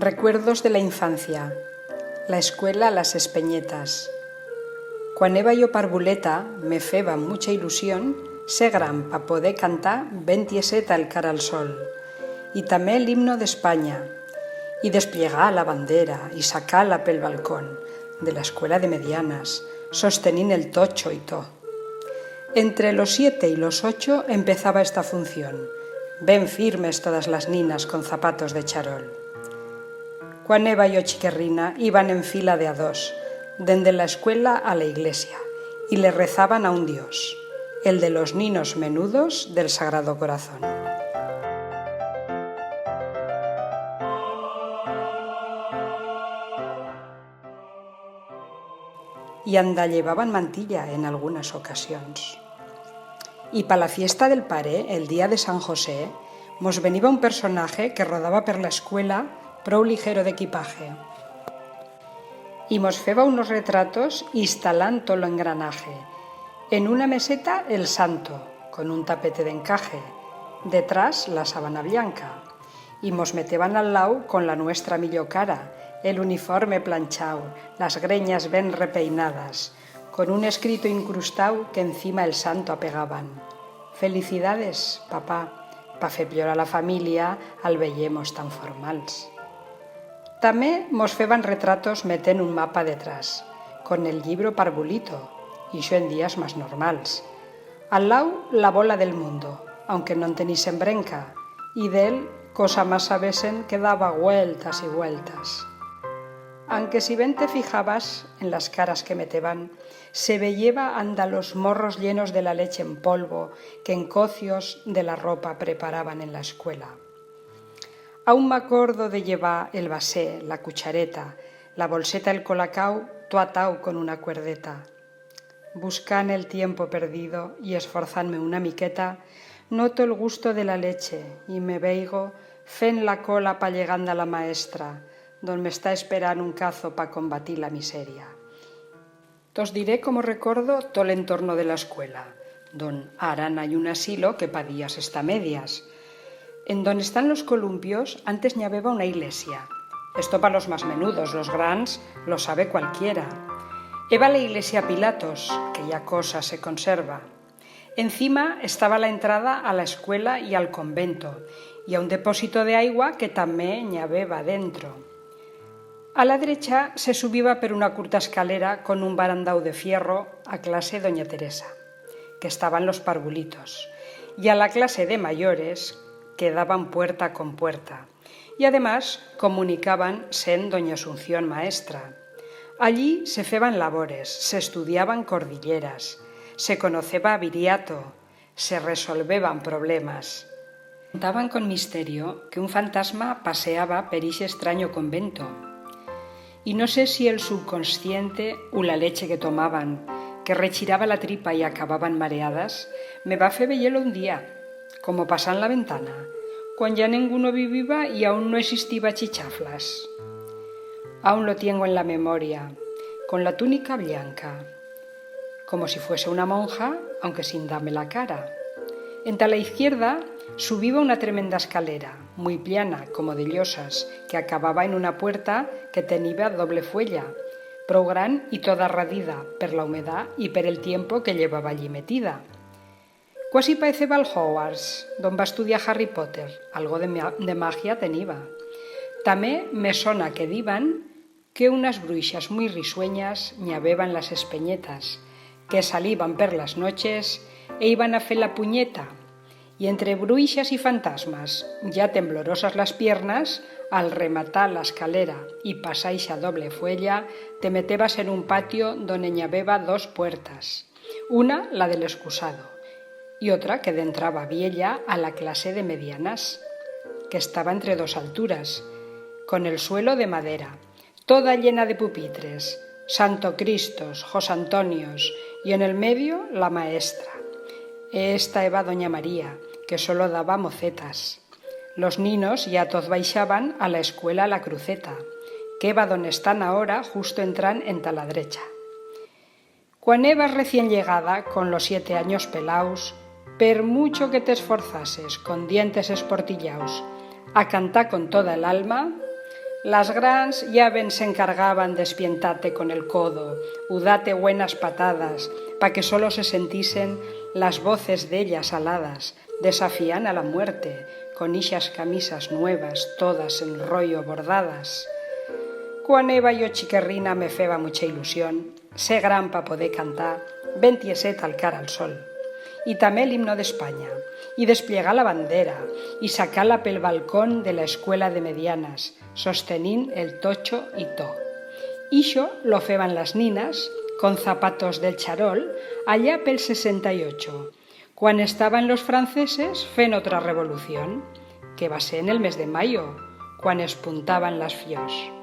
Recuerdos de la infancia. La escuela a las espeñetas. Quan era jo parvuleta me feba mucha ilusión ser gran pa poder cantar ben tieseta el cara al sol, y també l'himno d'Espanya, y desplegar la bandera y sacar-la pel balcón de la escuela de medianas, sosteniendo el tocho y todo. Entre los 7 y los 8 empezaba esta función, ben firmes todas las ninas con zapatos de charol. Quan era yo chiquerrina, iban en fila de a dos, dende la escuela a la iglesia, y le rezaban a un Dios, el de los ninos menudos del Sagrado Corazón. Y anda llevaban mantilla en algunas ocasiones. Y pa la fiesta del pare, el día de San José, mos veniva un personaje que rodaba per la escuela prou ligero d'equipaje. Y mos feba unos retratos instalando lo engranaje. En una meseta el santo, con un tapete de encaje, detrás la sábana blanca, y mos meteban al lau con la nuestra millor cara, el uniforme planchau, las greñas ben repeinadas, con un escrito incrustau que encima el santo apegaban. Felicidades, papá, pa fer plorar la familia al veyemos tan formals. També mos feban retratos metent un mapa detrás, con el libro parvulito, y xo en días más normals. Al lau la bola del mundo, aunque non tenisen brenca, y d'él, cosa más sabesen que daba vueltas y vueltas. Aunque si ben te fijabas en las caras que meteban, se veyeba anda los morros llenos de la leche en polvo que en cocios de la ropa preparaban en la escuela. Aún m'acordo de llevar el vasé, la cuchareta, la bolseta del colacao, to atau con una cuerdeta. Buscant el tiempo perdido y esforzant-me una miqueta, noto el gusto de la leche y me veigo fent la cola pa llegando a la maestra, don me está esperant un cazo pa combatir la miseria. Tos diré como recordo todo el entorno de la escuela, don aran hay un asilo que pa días está medias. En donde están los columpios, antes n'hi habeva una iglesia. Esto para los más menudos, los grans lo sabe cualquiera. Eva la iglesia Pilatos, que ya cosa se conserva. Encima estaba la entrada a la escuela y al convento, y a un depósito de agua que també n'hi habeva dentro. A la derecha se subía per una curta escalera con un barandau de fierro a clase Doña Teresa, que estaban los parvulitos, y a la clase de mayores, que daban puerta con puerta, y además comunicaban sen Doña Asunción maestra. Allí se feban labores, se estudiaban cordilleras, se conoceba viriato, se resolveban problemas. Contaban con misterio que un fantasma paseaba per ixe extraño convento. Y no sé si el subconsciente u la leche que tomaban, que rechiraba la tripa y acababan mareadas, me va fer veyelo un día, como pasan la ventana, cuando ya ninguno vivía y aún no existía chichaflas. Aún lo tengo en la memoria, con la túnica blanca, como si fuese una monja, aunque sin darme la cara. Entre la izquierda subía una tremenda escalera, muy plana, como de llosas, que acababa en una puerta que tenía doble fuella, prou gran y toda radida per la humedad y per el tiempo que llevaba allí metida. Quasi pareceba el Hogwarts, don va estudiar Harry Potter, algo de magia teniba. També me sona que diban que unas bruixas muy risueñas n'hi habeva en las espeñetas, que saliban per las noches e iban a fer la puñeta, y entre bruixas y fantasmas, ya temblorosas las piernas, al rematar la escalera y pasar ixa doble fuella, te metebas en un patio donde n'hi habeva 2 puertas, una la del excusado, y otra que entraba viella a la clase de medianas, que estaba entre 2 alturas, con el suelo de madera, toda llena de pupitres, Santo Cristos, José Antonios, y en el medio la maestra. Esta era Doña María, que solo daba mocetas. Los ninos ya todos baixaban a la escuela La Cruceta, que va donde están ahora justo entran en la derecha. Cuan ebas recién llegada, con los 7 años pelaus, per mucho que te esforzases con dientes esportillaus a cantar con toda el alma, Las grans ya ven se encargaban de espientate con el codo, u date buenas patadas, pa que solo se sentisen las voces d'ellas aladas, desafían a la muerte, con ixas camisas nuevas, todas en rollo bordadas. Quan eva yo chiquerrina me feba mucha ilusión, ser gran pa poder cantar, ben tieset al cara al sol. Y també l'himno d'Espanya, y desplegar la bandera, y sacar-la pel balcón de la escuela de medianas, sostenint el tocho y to. Ixo lo feban las ninas, con zapatos del charol, allá pel 68, quan estaban los franceses fent otra revolución, que va ser en el mes de mayo, quan espuntaban las fiors.